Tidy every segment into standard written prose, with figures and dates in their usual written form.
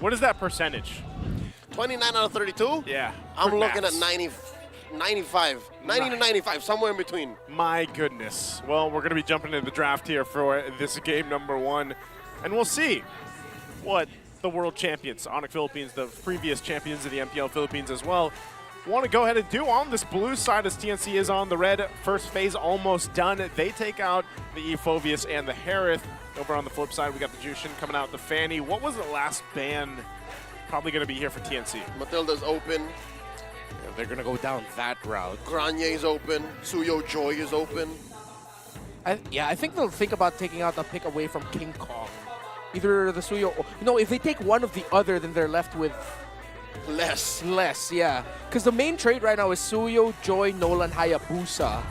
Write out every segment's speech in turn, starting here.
What is that percentage? 29 out of 32? Yeah. I'm looking at 95, 90 to 95, somewhere in between. My goodness. Well, we're going to be jumping into the draft here for this game number 1, and we'll see what the world champions, Onic Philippines, the previous champions of the MPL Philippines as well, want to go ahead and do on this blue side as TNC is on the red. First phase almost done. They take out the Efovius and the Harith. Over on the flip side, we got the Jushin coming out the Fanny. What was the last ban probably going to be here for TNC? Matilda's open. Yeah, they're going to go down that route. Granye's open. Suyo Joy is open. I think they'll think about taking out a pick away from King Kong. Either the Suyo or... No, if they take one of the other, then they're left with... Less, yeah. Because the main trade right now is Suyo, Joy, Nolan, Hayabusa.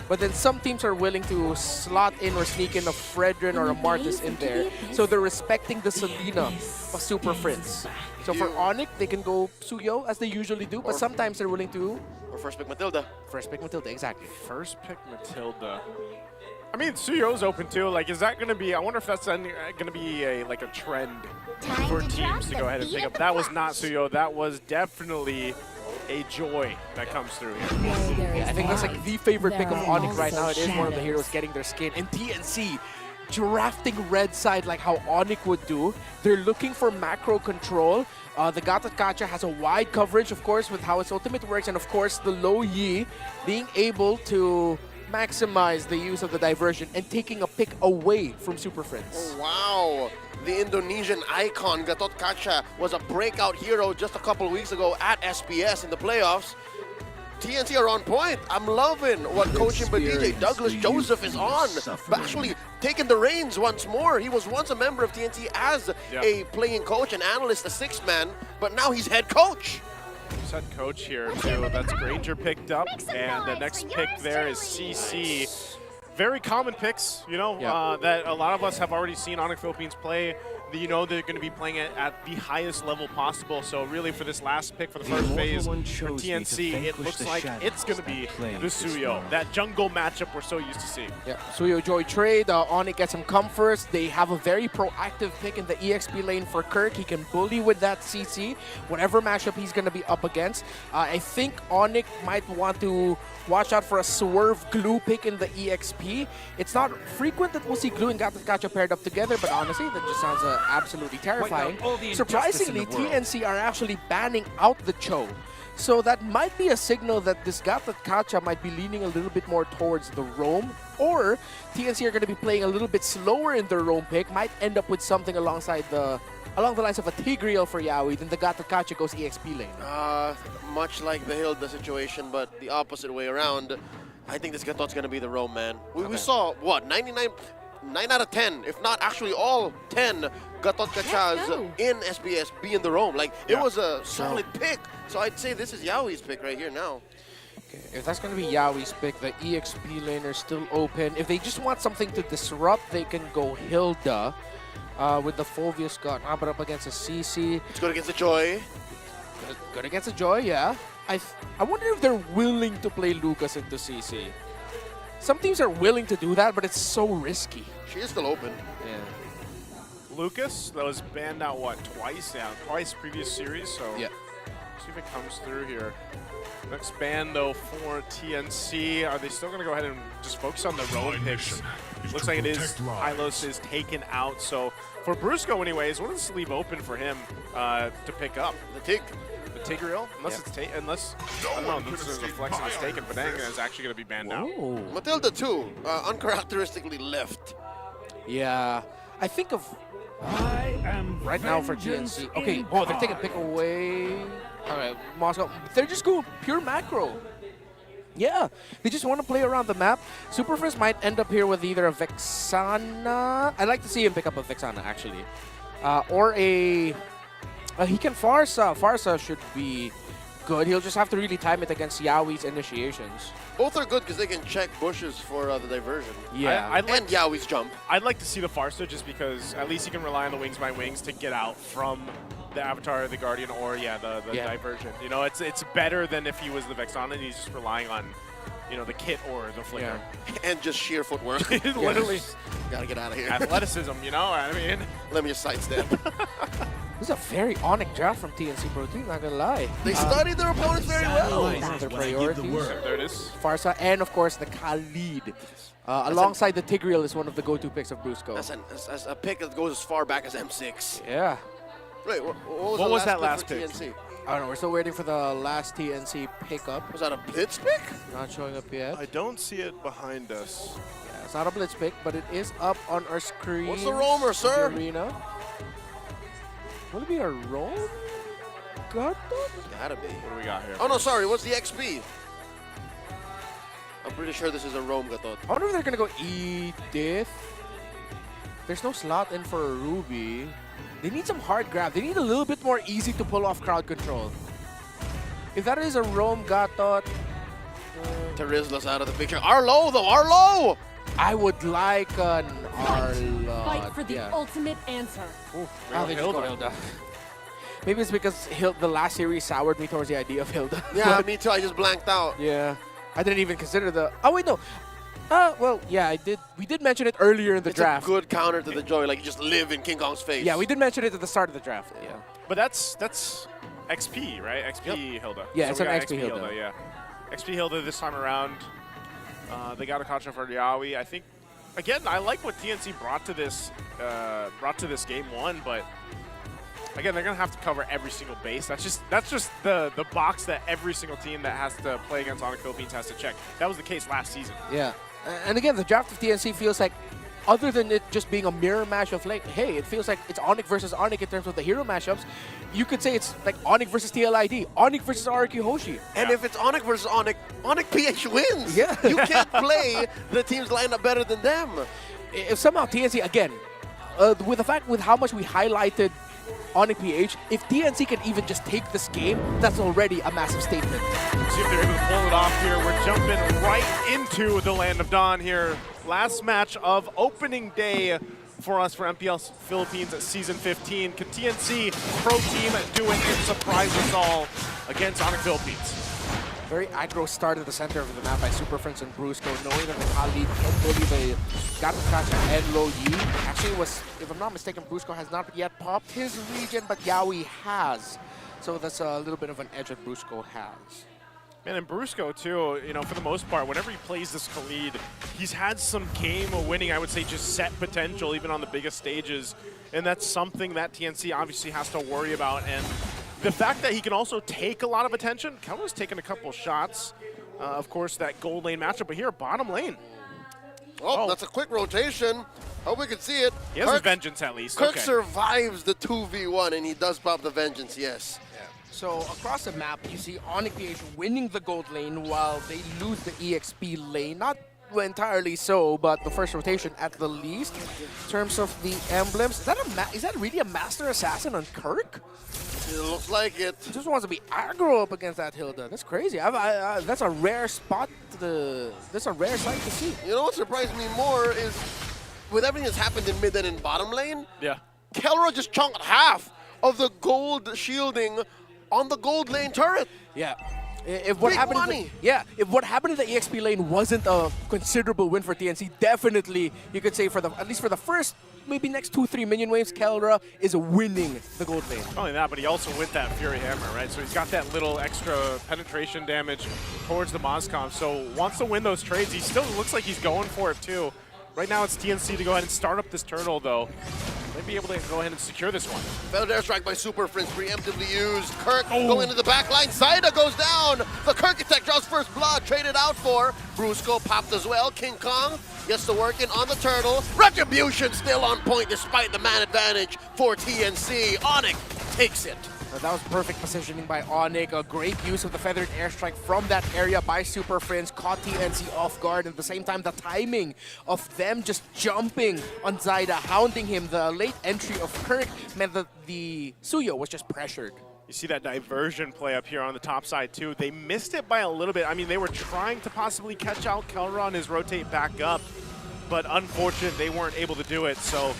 But then some teams are willing to slot in or sneak in a Fredrin or a Martis in there. So they're respecting the Selena of Super Fritz. So for Onic, they can go Suyo as they usually do, but sometimes they're willing to... Or first pick Matilda. First pick Matilda, exactly. First pick Matilda. I mean, Suyo's open too. Like, is that going to be? I wonder if that's going to be a trend for teams to go ahead and pick up. That was not Suyo. That was definitely a Joy that comes through here. Yeah, I think that's like the favorite pick of Onic right now. It is one of the heroes getting their skin. And TNC drafting red side like how Onic would do. They're looking for macro control. The Gatot Kacha has a wide coverage, of course, with how its ultimate works, and of course the low Yi being able to maximize the use of the diversion and taking a pick away from Super Friends. Oh, wow. The Indonesian icon, Gatot Kaca, was a breakout hero just a couple of weeks ago at SPS in the playoffs. TNC are on point. I'm loving what coaching by DJ Douglas Joseph is on. But actually taking the reins once more. He was once a member of TNC as a playing coach, an analyst, a sixth man, but now he's head coach. Head coach here too. That's Granger picked up, and the next pick there is CC. Very common picks, you know, that a lot of us have already seen Onic Philippines play. You know they're going to be playing it at the highest level possible. So really for this last pick for the first phase for TNC, it looks like it's going to be the Suyo, that jungle matchup we're so used to seeing. Yeah, Suyo Joy trade. Onic gets him come first. They have a very proactive pick in the EXP lane for Kirk. He can bully with that CC, whatever matchup he's going to be up against. I think Onic might want to watch out for a Swerve Glue pick in the EXP. It's not frequent that we'll see Glue and Gatot Kacha paired up together, but honestly, that just sounds absolutely terrifying. Surprisingly, TNC are actually banning out the Cho. So that might be a signal that this Gatot Kacha might be leaning a little bit more towards the roam, or TNC are going to be playing a little bit slower in their roam pick, might end up with something along the lines of a Tigreal for Yaoi, then the Gatot Kacha goes EXP lane. Much like the Hilda situation, but the opposite way around. I think this Gatot's going to be the roam, man. We saw, what, 9 out of 10, if not actually all 10 Gatot Kachas in SBS be in the roam. Like, it was a solid pick. So I'd say this is Yaoi's pick right here now. Okay, if that's going to be Yaoi's pick, the EXP lane is still open. If they just want something to disrupt, they can go Hilda with the Fulvius got up against a CC. It's good against the Joy. Good against a Joy, yeah. I wonder if they're willing to play Lucas into CC. Some teams are willing to do that, but it's so risky. She is still open. Yeah. Lucas, that was banned out, what, twice? Yeah, twice previous series, so yeah. See if it comes through here. Next ban, though, for TNC. Are they still going to go ahead and just focus on the roam picks? Looks like it is. Hylos is taken out, so for Brusco anyways, what does this leave open for him to pick up? The Tigreal? Unless it's unless, I don't know, this is a flex and it's taken, but Dang is actually going to be banned out. Matilda too, uncharacteristically left. Yeah, I think of right now for TNC. Okay, they're taking pick away. All right, Moscow. They're just going pure macro. Yeah, they just want to play around the map. Superfrizz might end up here with either a Vexana. I'd like to see him pick up a Vexana, actually. Or a... he can Farsa. Farsa should be good. He'll just have to really time it against Yaoi's initiations. Both are good because they can check bushes for the diversion. Yeah. And Yaoi's jump. I'd like to see the Farsa just because at least you can rely on the Wings by Wings to get out from the Avatar, the Guardian, or the diversion. You know, it's better than if he was the Vexana and he's just relying on, you know, the kit or the flicker. Yeah. And just sheer footwork. Literally. Gotta get out of here. Athleticism, you know, I mean. Let me just sidestep. This is a very Onic draft from TNC Pro Team, not gonna lie. They studied their opponents very well. Their priorities. There it is. Farsa, and of course the Khalid. Alongside the Tigreal is one of the go-to picks of Brusco. That's a pick that goes as far back as M6. Yeah. Wait, what was that last pick? TNC? I don't know, we're still waiting for the last TNC pickup. Was that a blitz pick? Not showing up yet. I don't see it behind us. Yeah, it's not a blitz pick, but it is up on our screen. What's the roamer, sir? Arena. Will it be a roam? Got that? Gotta be. What do we got here? Oh no, sorry. What's the XP? I'm pretty sure this is a roam, Gatot. I wonder if they're gonna go Edith. There's no slot in for a Ruby. They need some hard grab. They need a little bit more easy to pull off crowd control. If that is a roam Gatot, Terizla's out of the picture. Arlo though, Arlo! I would like an Arlo. Fight for the ultimate answer. They just go Hilda. Maybe it's because the last series soured me towards the idea of Hilda. Yeah, me too. I just blanked out. Yeah. I didn't even consider the... Oh, wait, no. Well, yeah, I did. We did mention it earlier in the draft. It's a good counter to the Joy. Like, you just live in King Kong's face. Yeah, we did mention it at the start of the draft. Yeah. But that's XP, right? XP Hilda. Yeah, So it's we an got XP Hilda. Yeah. XP Hilda this time around. They got a contract for Yawi. I think, again, I like what TNC brought to this game one, but again, they're gonna have to cover every single base. That's just the box that every single team that has to play against Onic Philippines has to check. That was the case last season. Yeah. And again, the draft of TNC feels like, other than it just being a mirror match of like, hey, it feels like it's Onic versus Onic in terms of the hero matchups. You could say it's like Onic versus TLID, Onic versus RQ Hoshi. And if it's Onic versus Onic, Onic PH wins. Yeah. You can't play the teams lined up better than them. If somehow TNC, again, with how much we highlighted Onic PH, if TNC can even just take this game, that's already a massive statement. See if they're able to pull it off here. We're jumping right into the Land of Dawn here. Last match of opening day for us for MPL Philippines Season 15. Can TNC Pro Team do it and surprise us all against Onic Philippines? Very aggro start at the center of the map by Super Friends and Brusco, knowing that the Khalid can bully the Gatakacha and Low Yi. Actually, if I'm not mistaken, Brusco has not yet popped his region, but Yawi has. So that's a little bit of an edge that Brusco has. Man, and Brusco too, you know, for the most part, whenever he plays this Khalid, he's had some game-winning, I would say, just set potential, even on the biggest stages. And that's something that TNC obviously has to worry about. And the fact that he can also take a lot of attention, Kelra's taken a couple shots. Of course, that gold lane matchup, but here, bottom lane. Oh, that's a quick rotation. Hope we can see it. He has a Vengeance at least. Kirk survives the 2v1, and he does pop the Vengeance, yes. So across the map, you see Onic PH winning the gold lane while they lose the EXP lane. Not entirely so, but the first rotation at the least. In terms of the emblems, is that really a Master Assassin on Kirk? It looks like it. He just wants to be aggro up against that Hilda. That's crazy. That's a rare spot. That's a rare sight to see. You know what surprised me more is, with everything that's happened in mid and in bottom lane, yeah, Kelra just chunked half of the gold shielding on the gold lane turret. Yeah. If what happened in the EXP lane wasn't a considerable win for TNC, definitely you could say at least for the first maybe next 2-3 minion waves, Kelra is winning the gold lane. Not only that, but he also with that Fury Hammer, right? So he's got that little extra penetration damage towards the Mozcom. So wants to win those trades. He still looks like he's going for it too. Right now it's TNC to go ahead and start up this turtle though. Might be able to go ahead and secure this one. Failed airstrike by Super Friends, preemptively used. Kirk going into the back line. Zaida goes down. The Kirk attack draws first blood. Traded out for Brusco, popped as well. King Kong gets to work in on the turtle. Retribution still on point despite the man advantage for TNC. Onic takes it. That was perfect positioning by Onic. A great use of the feathered airstrike from that area by Super Friends. Caught TNC off guard. At the same time, the timing of them just jumping on Zaida, hounding him. The late entry of Kirk meant that the Suyo was just pressured. You see that diversion play up here on the top side too. They missed it by a little bit. I mean, they were trying to possibly catch out Kelra on his rotate back up, but unfortunately, they weren't able to do it. So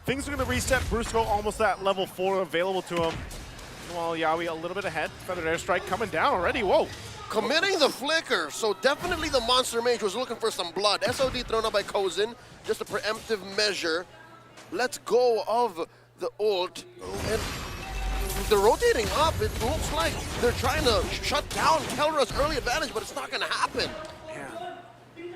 things are going to reset. Brusco almost at level 4 available to him. While Yawi a little bit ahead. Feathered airstrike coming down already. Whoa. Committing the flicker. So definitely the Monster Mage was looking for some blood. SOD thrown out by Kozin. Just a preemptive measure. Let's go of the ult. And they're rotating up. It looks like they're trying to shut down Kelra's early advantage, but it's not going to happen.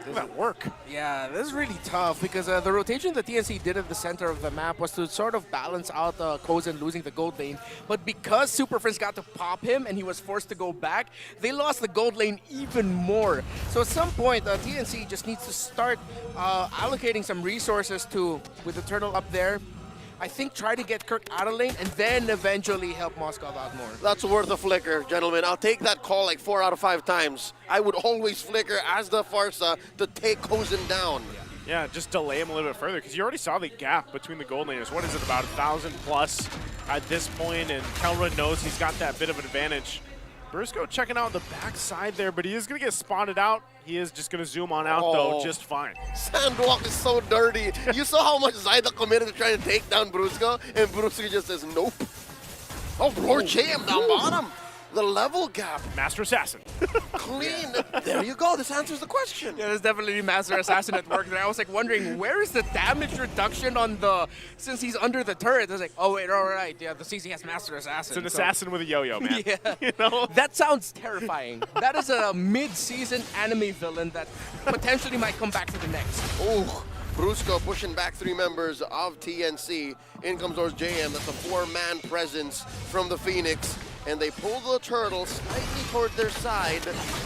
Does that work? Yeah, this is really tough because the rotation that TNC did at the center of the map was to sort of balance out Kozen losing the gold lane. But because Super Friends got to pop him and he was forced to go back, they lost the gold lane even more. So at some point, TNC just needs to start allocating some resources to, with the turtle up there, I think try to get Kirk out of lane and then eventually help Moskov out more. That's worth a flicker, gentlemen. I'll take that call like 4 out of 5 times. I would always flicker as the Farsa to take Kozen down. Yeah, just delay him a little bit further because you already saw the gap between the gold laners. What is it, about 1,000 plus at this point, and Kelra knows he's got that bit of an advantage. Brusco checking out the backside there, but he is going to get spotted out. He is just going to zoom on out, though, just fine. Sandwalk is so dirty. You saw how much Zyda committed to trying to take down Brusco, and Brusco just says nope. Oh, Lord JM down bottom. The level gap. Master Assassin. Clean. There you go. This answers the question. Yeah, there's definitely Master Assassin at work there. I was like wondering, where is the damage reduction on the, since he's under the turret? I was like, oh wait, all right, yeah, the CC has Master Assassin. It's an assassin with a yo-yo, man. Yeah. You know? That sounds terrifying. That is a mid-season anime villain that potentially might come back to the next. Ooh. Brusco pushing back 3 members of TNC. In comes Lord JM. That's a 4-man presence from the Phoenix. And they pull the turtle slightly toward their side.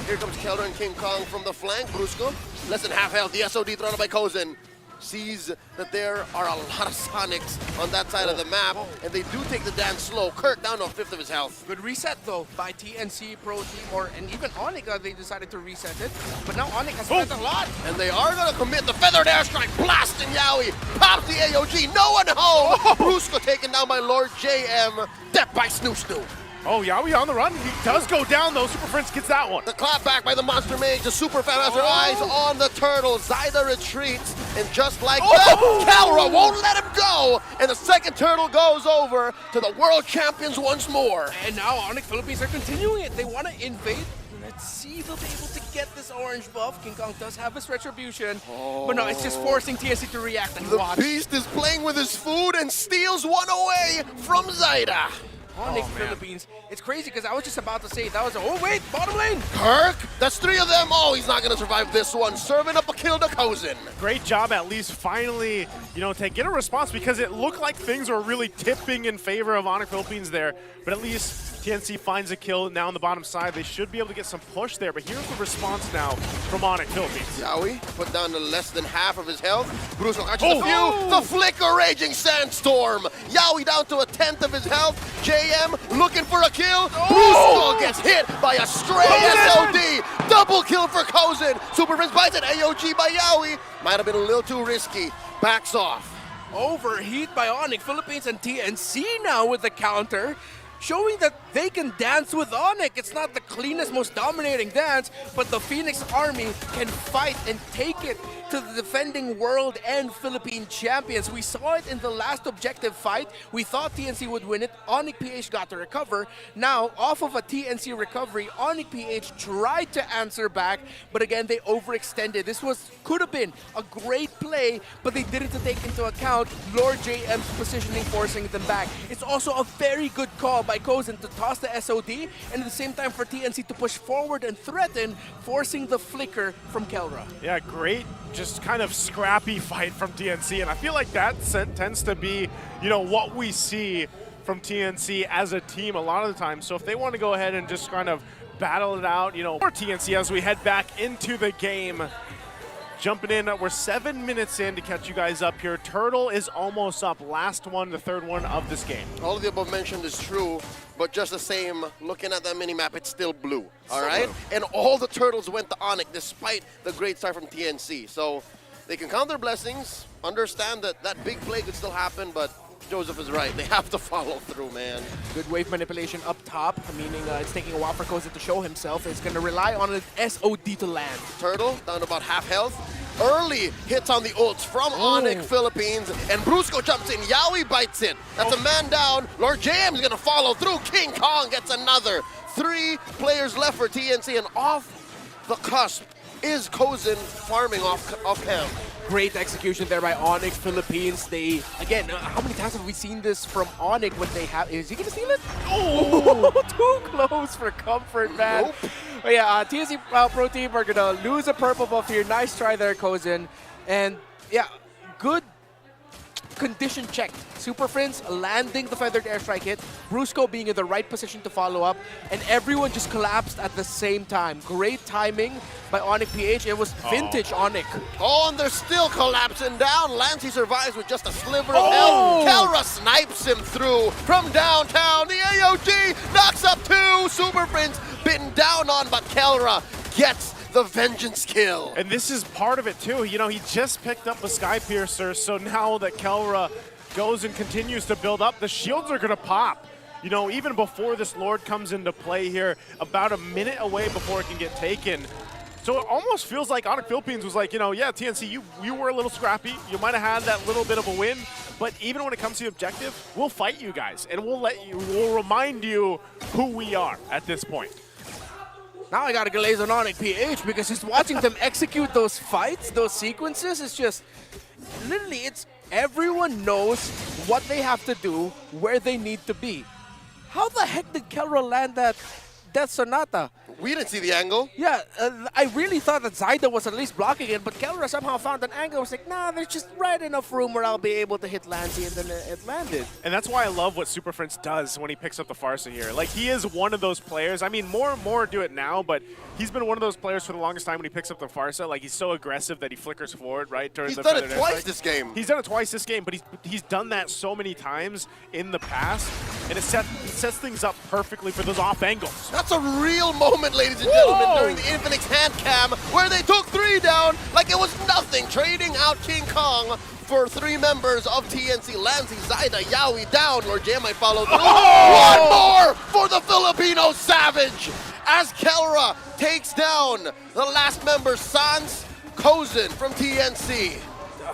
Here comes Kelra and King Kong from the flank. Brusco, less than half health. The SOD thrown out by Kozen. Sees that there are a lot of Sonics on that side of the map. And they do take the dance slow. Kirk down to a 1/5 of his health. Good reset though by TNC Pro Team, and even Onic, they decided to reset it. But now Onic has spent a lot. And they are going to commit the feathered airstrike. Blasting Yowie. Pops the AOG. No one home. Brusco taken down by Lord JM. Death by Snoo Snoo. Oh, Yowie on the run. He does go down, though. Super Prince gets that one. The clap back by the Monster Mage. The Super Fan has her eyes on the turtle. Zyda retreats, and just like that, Kelra won't let him go. And the second turtle goes over to the world champions once more. And now Onic Philippines are continuing it. They want to invade. Let's see if they'll be able to get this orange buff. King Kong does have his retribution, but no, it's just forcing TNC to react and The watch. beast is playing with his food and steals one away from Zyda. Onic Philippines. It's crazy because I was just about to say that was oh wait, bottom lane. Kirk, that's 3 of them. Oh, he's not going to survive this one. Serving up a kill to Kozen. Great job, at least finally, you know, to get a response because it looked like things were really tipping in favor of Onic Philippines there, but at least TNC finds a kill now on the bottom side. They should be able to get some push there, but here's the response now from Onic Philippines. Yowie put down to less than half of his health. Brusco catches a few. The flicker raging sandstorm. Yowie down to a 1/10 of his health. JM looking for a kill. Brusco gets hit by a stray SOD. Double kill for Kozen. Super Prince bites it. AOG by Yowie. Might have been a little too risky. Backs off. Overheat by Onic Philippines and TNC now with the counter, showing that they can dance with Onic. It's not the cleanest, most dominating dance, but the Phoenix Army can fight and take it to the defending world and Philippine champions. We saw it in the last objective fight. We thought TNC would win it. Onic PH got to recover. Now, off of a TNC recovery, Onic PH tried to answer back, but again, they overextended. This could have been a great play, but they didn't take into account Lord JM's positioning, forcing them back. It's also a very good call by Kozen to toss the SOD, and at the same time for TNC to push forward and threaten, forcing the flicker from Kelra. Yeah, great, just kind of scrappy fight from TNC, and I feel like that tends to be, you know, what we see from TNC as a team a lot of the time. So if they want to go ahead and just kind of battle it out, you know, for TNC as we head back into the game. Jumping in, we're 7 minutes in to catch you guys up here. Turtle is almost up. Last one, the third one of this game. All of the above mentioned is true, but just the same, looking at that mini-map, it's still blue, all right? And all the turtles went to Onic despite the great start from TNC. So they can count their blessings, understand that that big play could still happen, but Joseph is right. They have to follow through, man. Good wave manipulation up top, meaning it's taking a while for Kozen to show himself. It's going to rely on an SOD to land. Turtle down to about half health. Early hits on the ults from Onic Philippines, and Brusco jumps in. Yowie bites it. That's a man down. Lord JM is going to follow through. King Kong gets another. 3 players left for TNC, and off the cusp is Kozen farming off camp. Great execution there by Onic Philippines. They, again, how many times have we seen this from Onic when they have, is he gonna steal it? Oh, too close for comfort, man. Nope. But yeah, TNC Pro Team are gonna lose a purple buff here. Nice try there, Kozin. And yeah, good condition check. Super Friends landing the feathered airstrike hit, Brusco being in the right position to follow up, and everyone just collapsed at the same time. Great timing by Onic PH. It was vintage Onic. Oh, and they're still collapsing down. Lancey survives with just a sliver of health. Kelra snipes him through from downtown. The AOG knocks up 2. Super Friends bitten down on, but Kelra gets the vengeance kill. And this is part of it too. You know, he just picked up a Sky Piercer, so now that Kelra goes and continues to build up, the shields are gonna pop. You know, even before this Lord comes into play here, about a minute away before it can get taken. So it almost feels like Onic Philippines was like, you know, yeah, TNC, you were a little scrappy. You might have had that little bit of a win, but even when it comes to the objective, we'll fight you guys, and we'll remind you who we are at this point. Now I gotta glaze on Onic PH because just watching them execute those fights, those sequences, it's just, literally, it's everyone knows what they have to do, where they need to be. How the heck did Kelra land that Death Sonata? We didn't see the angle. Yeah, I really thought that Zyda was at least blocking it, but Kelra somehow found an angle. I was like, nah, there's just right enough room where I'll be able to hit Lancey, and then it landed. And that's why I love what Super Prince does when he picks up the Farsa here. Like, he is one of those players. I mean, more and more do it now, but he's been one of those players for the longest time when he picks up the Farsa. Like, he's so aggressive that he flickers forward, right? He's done it twice this game. He's done it twice this game, but he's done that so many times in the past, and it sets things up perfectly for those off angles. That's a real moment, ladies and gentlemen, during the Infinix hand cam, where they took 3 down like it was nothing, trading out King Kong for 3 members of TNC. Lancey, Zyda, Yaoi down. Lord J might follow through. One more for the Filipino Savage as Kelra takes down the last member, Sans Kozin from TNC.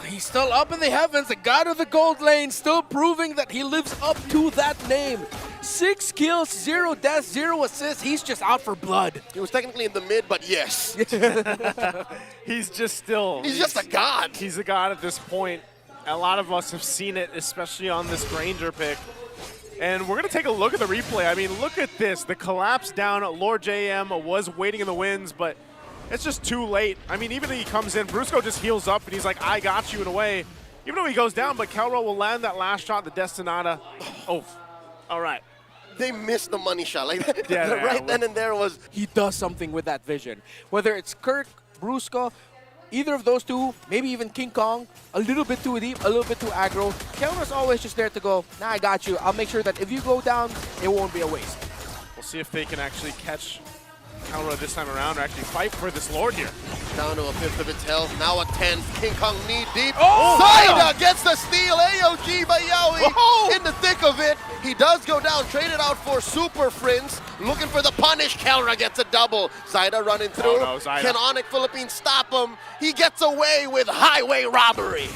He's still up in the heavens, the god of the gold lane, still proving that he lives up to that name. 6 kills, 0 deaths, 0 assists. He's just out for blood. He was technically in the mid, but yes. He's just still... He's just a god. He's a god at this point. A lot of us have seen it, especially on this Granger pick. And we're going to take a look at the replay. I mean, look at this. The collapse down. Lord JM was waiting in the winds, but it's just too late. I mean, even if he comes in, Brusco just heals up, and he's like, I got you in a way. Even though he goes down, but Kelra will land that last shot, the Destinata. Oh, all right. They missed the money shot. Like Yeah, right then and there was... He does something with that vision. Whether it's Kirk, Brusco, either of those two, maybe even King Kong, a little bit too deep, a little bit too aggro. Kelra's always just there to go, nah, I got you. I'll make sure that if you go down, it won't be a waste. We'll see if they can actually catch Kelra this time around, or actually fight for this Lord here. Down to a 5th of its health, now a 10th. King Kong knee deep. Oh, Zyda gets the steal. AOG by Yaoi in the thick of it. He does go down, traded out for Super Friends. Looking for the punish. Kelra gets a double. Zyda running through. Oh, no, Zyda. Can Onic Philippines stop him? He gets away with highway robbery.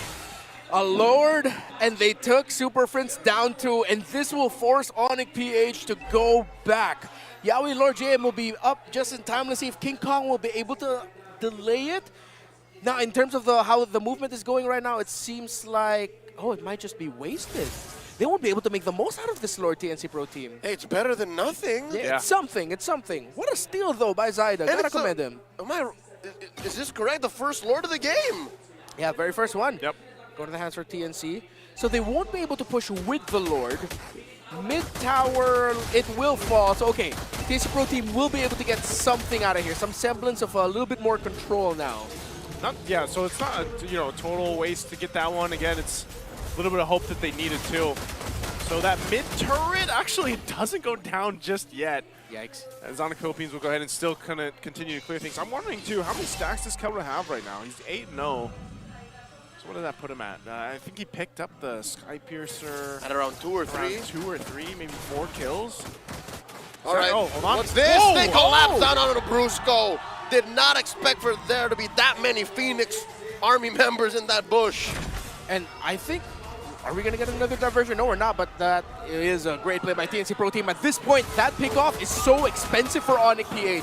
A Lord, and they took Super Friends down 2, and this will force Onic PH to go back. Yaoi Lord JM will be up just in time. Let's see if King Kong will be able to delay it. Now, in terms of how the movement is going right now, it seems like, oh, it might just be wasted. They won't be able to make the most out of this Lord TNC Pro team. Hey, it's better than nothing. Yeah. It's something, it's something. What a steal, though, by Zyda. Gotta commend him. Is this correct? The first Lord of the game? Yeah, very first one. Yep. Go to the hands for TNC. So they won't be able to push with the Lord. Mid-tower, it will fall. So, okay, TNC Pro team will be able to get something out of here. Some semblance of a little bit more control now. Yeah, so it's not a total waste to get that one. Again, it's a little bit of hope that they needed too. So that mid-turret actually doesn't go down just yet. Yikes. As Onic Philippines will go ahead and still kind of continue to clear things. I'm wondering too, how many stacks does Kelra have right now? He's 8-0. So what did that put him at? I think he picked up the Sky Piercer At around 2 or 3. around 2 or 3, maybe 4 kills. All right. Oh, hold on. What's this? Whoa, They collapse whoa. down onto the Brusco. Did not expect for there to be that many Phoenix Army members in that bush. And I think, are we going to get another diversion? No, we're not, but that is a great play by TNC Pro Team. At this point, that pickoff is so expensive for Onic PH.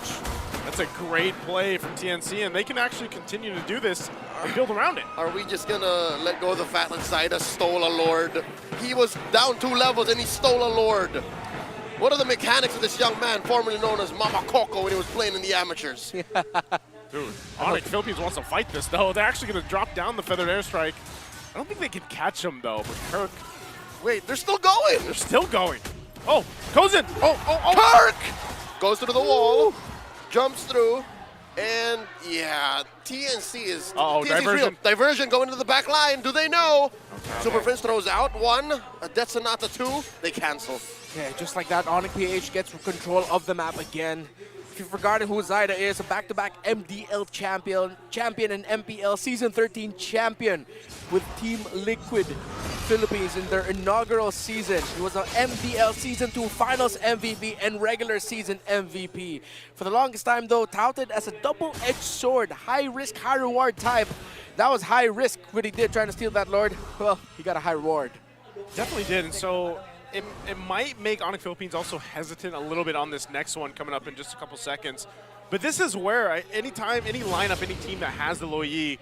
That's a great play from TNC, and they can actually continue to do this and build around it. Are we just gonna let go of the fact that Zaida stole a Lord? He was down 2 levels and he stole a Lord. What are the mechanics of this young man, formerly known as Mama Coco when he was playing in the amateurs? Dude, Onic Philippines wants to fight this, though. They're actually going to drop down the feathered airstrike. I don't think they can catch him, though, but Kirk, Wait, they're still going! they're still going. Oh, Kozin! Kirk! Goes through the wall, jumps through, and yeah, TNC is TNC 's diversion. real. Diversion going to the back line. Do they know? Super Prince throws out 1, a Death Sonata 2, they cancel. Yeah, just like that, Onic PH gets control of the map again. If you've forgotten who Zaida is, a back-to-back MDL champion and MPL Season 13 champion with Team Liquid Philippines in their inaugural season. He was an MDL Season 2 Finals MVP and regular season MVP. For the longest time, though, touted as a double-edged sword, high-risk, high-reward type. That was high risk what he did trying to steal that Lord. Well, he got a high reward. Definitely did, and so it might make Onic Philippines also hesitant a little bit on this next one coming up in just a couple seconds. But this is where anytime, any lineup, any team that has the Loyi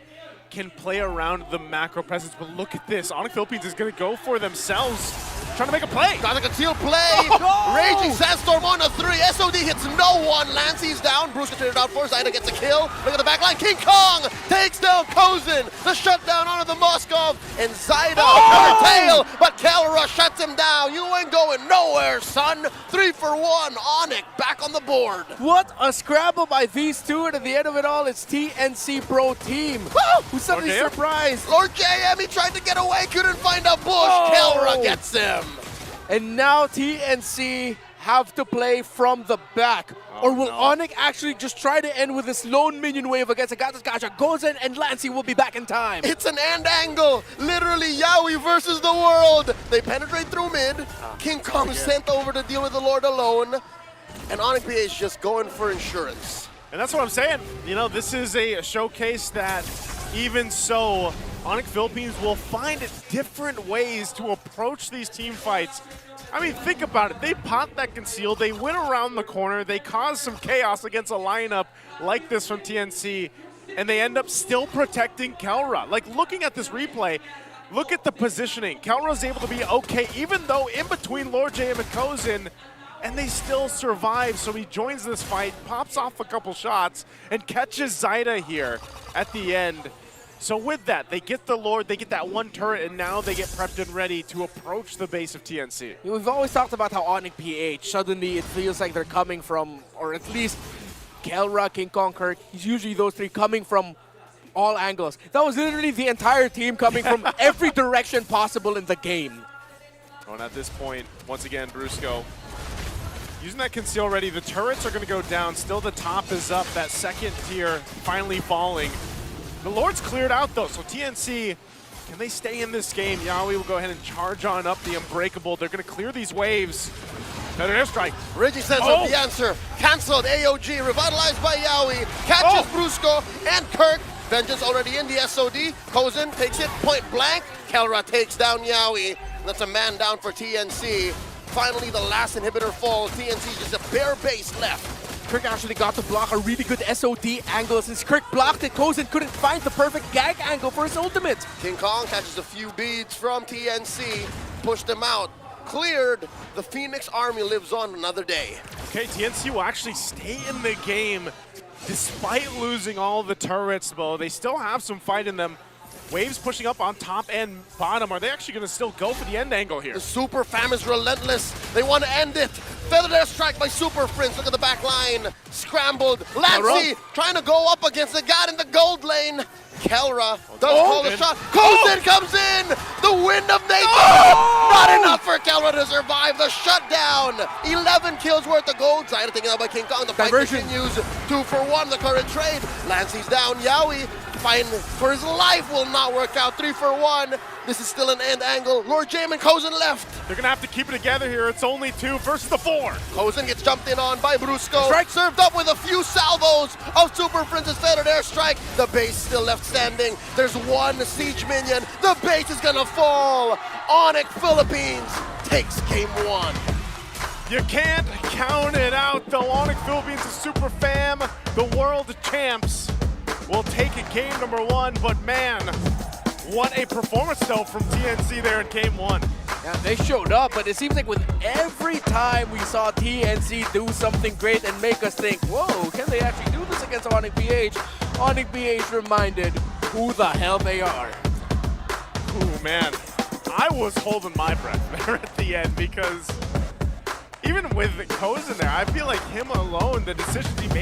can play around the macro presence. But look at this. Onic Philippines is going to go for themselves, trying to make a play. Got a concealed play. Raging Sandstorm on a 3. SOD hits no one. Lancey's down. Bruce can turn it out for Zaida gets a kill. Look at the back line. King Kong takes down Kozin. The shutdown onto the Moskov. And Zaida cover tail. But Kelra shuts him down. You ain't going nowhere, son. 3 for 1. Onic back on the board. What a scramble by these two, and at the end of it all, it's TNC Pro Team. Who suddenly Lord JM? surprised. Lord JM, he tried to get away, couldn't find a bush. Oh. Kelra gets him. And now TNC have to play from the back. Or will Onic actually just try to end with this lone minion wave against Agatas Gacha? Goes in and Lancey will be back in time. It's an end angle. Literally Yaoi versus the world. They penetrate through mid. King Kong sent over to deal with the Lord alone. And Onic PH just going for insurance. And that's what I'm saying. You know, this is a showcase that even so, Onic Philippines will find different ways to approach these team fights. I mean, think about it. They pop that conceal, they went around the corner, they cause some chaos against a lineup like this from TNC, and they end up still protecting Kelra. Like, looking at this replay, look at the positioning. Kelra's able to be okay, even though in between Lord JM and Kozin, and they still survive. So he joins this fight, pops off a couple shots, and catches Zaida here at the end. So with that, they get the Lord, they get that one turret, and now they get prepped and ready to approach the base of TNC. We've always talked about how Onic PH, suddenly it feels like they're coming from, or at least Kelra, King Kong, Kirk, he's usually those three coming from all angles. That was literally the entire team coming from every direction possible in the game. Oh, and at this point, once again, Brusco using that conceal ready. The turrets are going to go down. Still the top is up. That second tier finally falling. The Lord's cleared out, though, so TNC, can they stay in this game? Yaoi will go ahead and charge on up the Unbreakable. They're going to clear these waves. Better airstrike. Reggie sends up the answer. Cancelled AOG, revitalized by Yaoi. Catches Brusco and Kirk. Vengeance already in the SOD. Kozin takes it point blank. Kelra takes down Yaoi. That's a man down for TNC. Finally, the last inhibitor falls. TNC just a bare base left. Kirk actually got to block a really good SOD angle. Since Kirk blocked it, Kozin couldn't find the perfect gag angle for his ultimate. King Kong catches a few beads from TNC. Pushed them out. Cleared. The Phoenix army lives on another day. Okay, TNC will actually stay in the game despite losing all the turrets, though. They still have some fight in them. Waves pushing up on top and bottom. Are they actually going to still go for the end angle here? The Super Fam is relentless. They want to end it. Feathered airstrike by Super Prince. Look at the back line. Scrambled. Lancey trying to go up against the guy in the gold lane. Kelra does call the shot. Kozin comes in. The wind of nature. Not enough for Kelra to survive the shutdown. 11 kills worth of gold. Zaida taken out by King Kong. The fight continues. 2 for 1. The current trade. Lancey's down. Yaoi fighting for his life will not work out. 3 for 1. This is still an end angle. Lord Jamin and Kozin left. They're going to have to keep it together here. It's only 2 versus the 4. Kozin gets jumped in on by Brusco. Strike served up with a few salvos of Super Prince's feathered airstrike. The base still left standing. There's one siege minion. The base is going to fall. Onic Philippines takes game 1. You can't count it out, though. Onic Philippines is super fam. the world champs will take it game number 1, but man, what a performance though from TNC there in game 1. Yeah, they showed up, but it seems like with every time we saw TNC do something great and make us think, whoa, can they actually do this against Onic BH? Onic BH reminded who the hell they are. Ooh, man, I was holding my breath there at the end because even with Koz in there, I feel like him alone, the decisions he made